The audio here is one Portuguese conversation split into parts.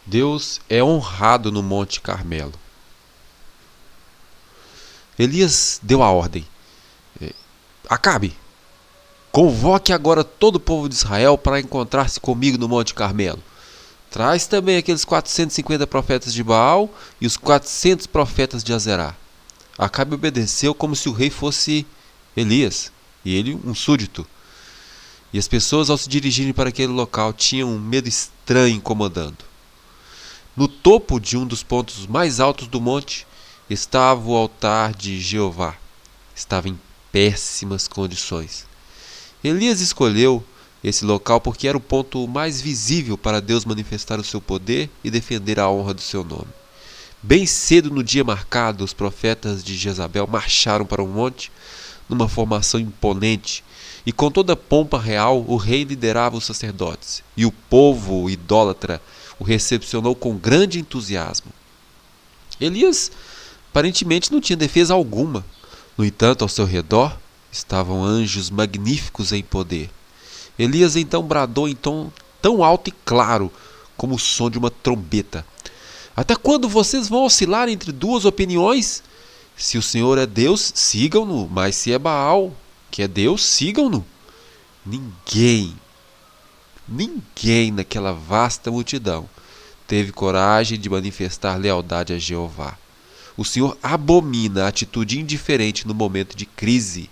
Deus é honrado no Monte Carmelo. Elias deu a ordem: Acabe, convoque agora todo o povo de Israel para encontrar-se comigo no Monte Carmelo. Traz também aqueles 450 profetas de Baal e os 400 profetas de Azerá. Acabe obedeceu como se o rei fosse Elias e ele um súdito. E as pessoas, ao se dirigirem para aquele local, tinham um medo estranho incomodando. No topo de um dos pontos mais altos do monte estava o altar de Jeová. Estava em péssimas condições. Elias escolheu esse local porque era o ponto mais visível para Deus manifestar o seu poder e defender a honra do seu nome. Bem cedo no dia marcado, os profetas de Jezabel marcharam para o monte numa formação imponente, e com toda a pompa real o rei liderava os sacerdotes, e o povo idólatra o recepcionou com grande entusiasmo. Elias aparentemente não tinha defesa alguma. No entanto, ao seu redor estavam anjos magníficos em poder. Elias então bradou em tom tão alto e claro como o som de uma trombeta: Até quando vocês vão oscilar entre duas opiniões? Se o Senhor é Deus, sigam-no, mas se é Baal, que é Deus, sigam-no. Ninguém naquela vasta multidão teve coragem de manifestar lealdade a Jeová. O Senhor abomina a atitude indiferente no momento de crise.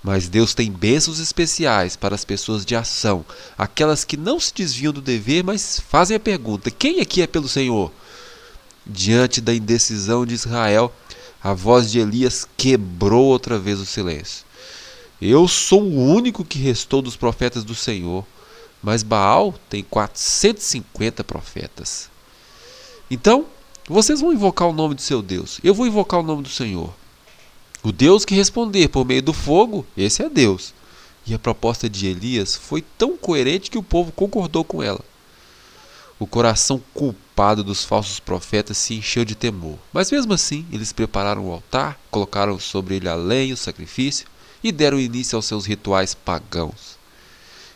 Mas Deus tem bênçãos especiais para as pessoas de ação, aquelas que não se desviam do dever, mas fazem a pergunta: quem aqui é pelo Senhor? Diante da indecisão de Israel, a voz de Elias quebrou outra vez o silêncio. Eu sou o único que restou dos profetas do Senhor, mas Baal tem 450 profetas. Então, vocês vão invocar o nome do seu Deus. Eu vou invocar o nome do Senhor. O Deus que responder por meio do fogo, esse é Deus. E a proposta de Elias foi tão coerente que o povo concordou com ela. O coração culpado dos falsos profetas se encheu de temor. Mas mesmo assim, eles prepararam o altar, colocaram sobre ele a lenha, o sacrifício, e deram início aos seus rituais pagãos.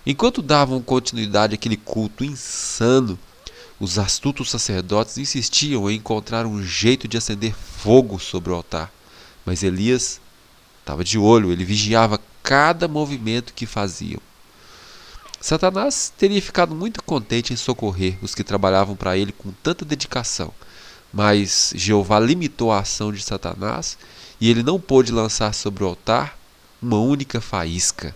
Enquanto davam continuidade àquele culto insano, os astutos sacerdotes insistiam em encontrar um jeito de acender fogo sobre o altar. Mas Elias estava de olho, ele vigiava cada movimento que faziam. Satanás teria ficado muito contente em socorrer os que trabalhavam para ele com tanta dedicação, mas Jeová limitou a ação de Satanás e ele não pôde lançar sobre o altar uma única faísca.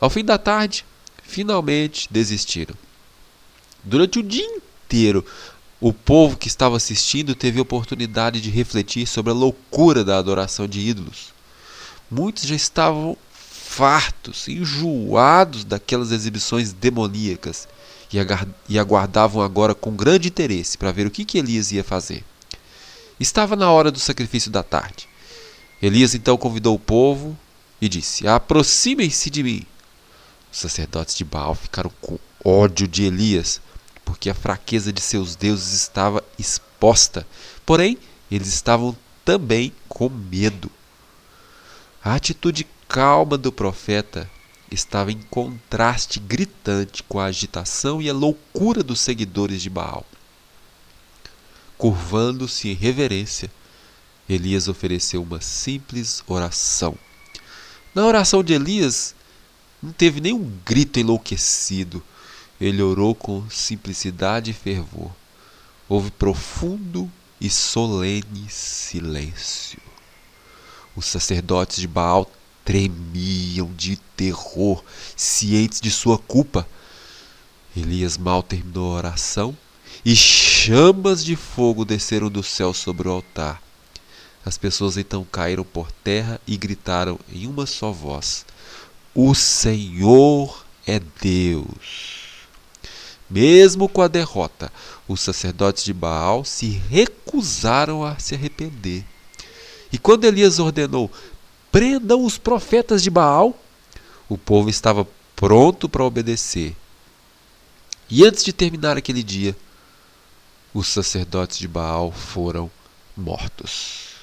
Ao fim da tarde, finalmente desistiram. Durante o dia inteiro, o povo que estava assistindo teve a oportunidade de refletir sobre a loucura da adoração de ídolos. Muitos já estavam fartos, enjoados daquelas exibições demoníacas e aguardavam agora com grande interesse para ver o que Elias ia fazer. Estava na hora do sacrifício da tarde. Elias então convidou o povo e disse: Aproximem-se de mim. Os sacerdotes de Baal ficaram com ódio de Elias, porque a fraqueza de seus deuses estava exposta. Porém, eles estavam também com medo. A atitude calma do profeta estava em contraste gritante com a agitação e a loucura dos seguidores de Baal. Curvando-se em reverência, Elias ofereceu uma simples oração. Na oração de Elias, não teve nenhum grito enlouquecido. Ele orou com simplicidade e fervor. Houve profundo e solene silêncio. Os sacerdotes de Baal tremiam de terror, cientes de sua culpa. Elias mal terminou a oração e chamas de fogo desceram do céu sobre o altar. As pessoas então caíram por terra e gritaram em uma só voz: O Senhor é Deus. Mesmo com a derrota, os sacerdotes de Baal se recusaram a se arrepender. E quando Elias ordenou: prendam os profetas de Baal, o povo estava pronto para obedecer. E antes de terminar aquele dia, os sacerdotes de Baal foram mortos.